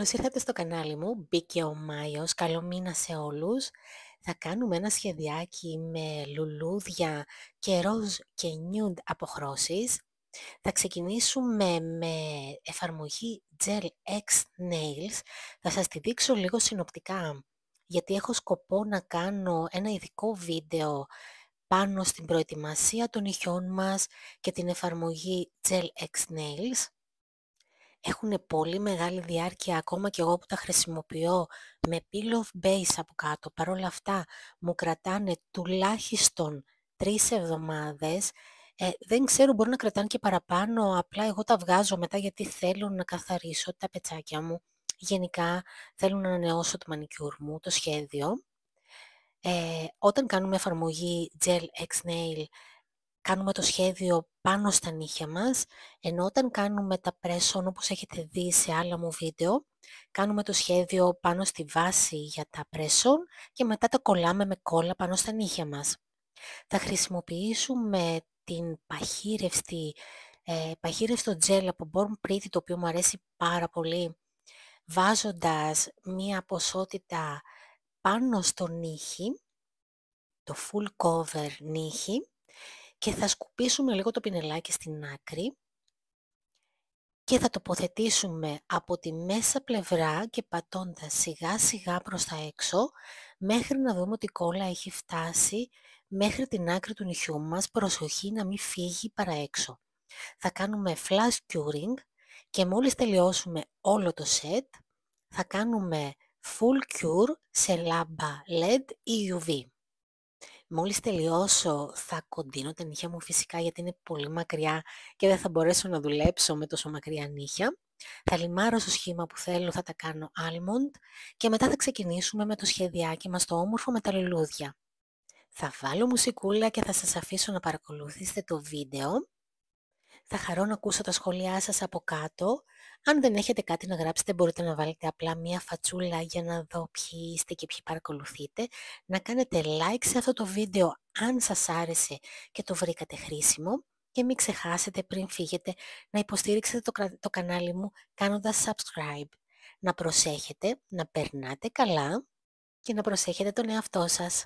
Καλώς ήρθατε στο κανάλι μου, μπήκε ο Μάιος, καλό μήνα σε όλους. Θα κάνουμε ένα σχεδιάκι με λουλούδια και ροζ και nude αποχρώσεις. Θα ξεκινήσουμε με εφαρμογή Gel X Nails. Θα σας τη δείξω λίγο συνοπτικά, γιατί έχω σκοπό να κάνω ένα ειδικό βίντεο πάνω στην προετοιμασία των νυχιών μας και την εφαρμογή Gel X Nails. Έχουν πολύ μεγάλη διάρκεια ακόμα και εγώ που τα χρησιμοποιώ με peel off base από κάτω. Παρ' όλα αυτά μου κρατάνε τουλάχιστον 3 εβδομάδες. Δεν ξέρω, μπορεί να κρατάνε και παραπάνω, απλά εγώ τα βγάζω μετά γιατί θέλω να καθαρίσω τα πετσάκια μου. Γενικά θέλω να ανανεώσω το μανικιούρ μου, το σχέδιο. Όταν κάνουμε εφαρμογή Gel X Nail, κάνουμε το σχέδιο πάνω στα νύχια μας, ενώ όταν κάνουμε τα press-on, όπως έχετε δει σε άλλα μου βίντεο, κάνουμε το σχέδιο πάνω στη βάση για τα press-on και μετά τα κολλάμε με κόλλα πάνω στα νύχια μας. Θα χρησιμοποιήσουμε την παχύρευστο gel από Born Pretty, το οποίο μου αρέσει πάρα πολύ, βάζοντας μία ποσότητα πάνω στο νύχι, το full cover νύχι, και θα σκουπίσουμε λίγο το πινελάκι στην άκρη και θα τοποθετήσουμε από τη μέσα πλευρά και πατώντας σιγά σιγά προς τα έξω μέχρι να δούμε ότι η κόλλα έχει φτάσει μέχρι την άκρη του νυχιού μας. Προσοχή να μην φύγει παρά έξω. Θα κάνουμε flash curing και μόλις τελειώσουμε όλο το set θα κάνουμε full cure σε λάμπα LED ή UV. Μόλις τελειώσω θα κοντίνω τα νύχια μου φυσικά, γιατί είναι πολύ μακριά και δεν θα μπορέσω να δουλέψω με τόσο μακριά νύχια. Θα λιμάρω στο σχήμα που θέλω, θα τα κάνω almond και μετά θα ξεκινήσουμε με το σχεδιάκι μας το όμορφο με τα λουλούδια. Θα βάλω μουσικούλα και θα σας αφήσω να παρακολουθήσετε το βίντεο. Θα χαρώ να ακούσω τα σχόλιά σας από κάτω. Αν δεν έχετε κάτι να γράψετε, μπορείτε να βάλετε απλά μία φατσούλα για να δω ποιοι είστε και ποιοι παρακολουθείτε. Να κάνετε like σε αυτό το βίντεο αν σας άρεσε και το βρήκατε χρήσιμο. Και μην ξεχάσετε πριν φύγετε να υποστήριξετε το κανάλι μου κάνοντας subscribe. Να προσέχετε, να περνάτε καλά και να προσέχετε τον εαυτό σας.